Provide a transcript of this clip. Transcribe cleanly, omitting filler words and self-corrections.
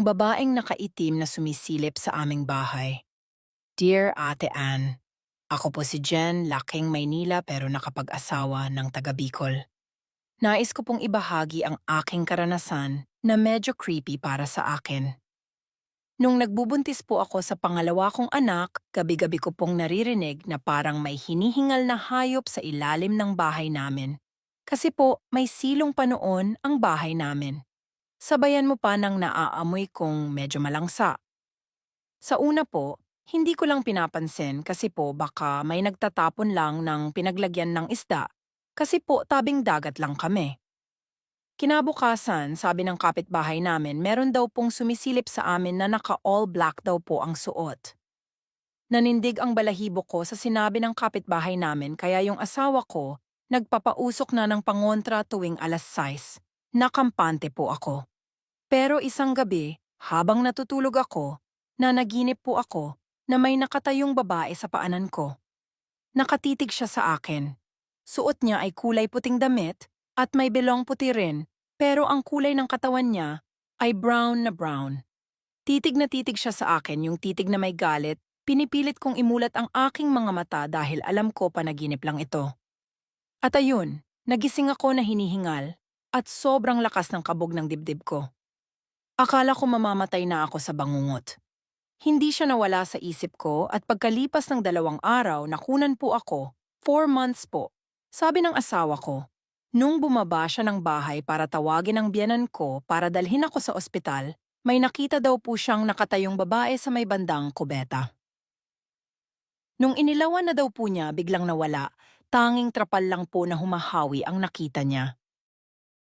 Ang babaeng nakaitim na sumisilip sa aming bahay. Dear Ate Ann, ako po si Jen, laking Maynila pero nakapag-asawa ng taga Bicol. Nais ko pong ibahagi ang aking karanasan na medyo creepy para sa akin. Nung nagbubuntis po ako sa pangalawa kong anak, gabi-gabi ko pong naririnig na parang may hinihingal na hayop sa ilalim ng bahay namin. Kasi po, may silong pa noon ang bahay namin. Sabayan mo pa ng naaamoy kong medyo malangsa. Sa una po, hindi ko lang pinapansin kasi po baka may nagtatapon lang ng pinaglagyan ng isda. Kasi po tabing dagat lang kami. Kinabukasan, sabi ng kapitbahay namin, meron daw pong sumisilip sa amin na naka-all black daw po ang suot. Nanindig ang balahibo ko sa sinabi ng kapitbahay namin kaya yung asawa ko nagpapausok na ng pangontra tuwing 6:00. Nakampante po ako. Pero isang gabi, habang natutulog ako, nanaginip po ako na may nakatayong babae sa paanan ko. Nakatitig siya sa akin. Suot niya ay kulay puting damit at may belong puti rin, pero ang kulay ng katawan niya ay brown na brown. Titig na titig siya sa akin, yung titig na may galit. Pinipilit kong imulat ang aking mga mata dahil alam ko panaginip lang ito. At ayun, nagising ako na hinihingal at sobrang lakas ng kabog ng dibdib ko. Akala ko mamamatay na ako sa bangungot. Hindi siya nawala sa isip ko at pagkalipas ng 2 araw nakunan po ako, 4 months po. Sabi ng asawa ko, nung bumaba siya ng bahay para tawagin ang biyenan ko para dalhin ako sa ospital, may nakita daw po siyang nakatayong babae sa may bandang kubeta. Nung inilawan na daw po niya biglang nawala, tanging trapal lang po na humahawi ang nakita niya.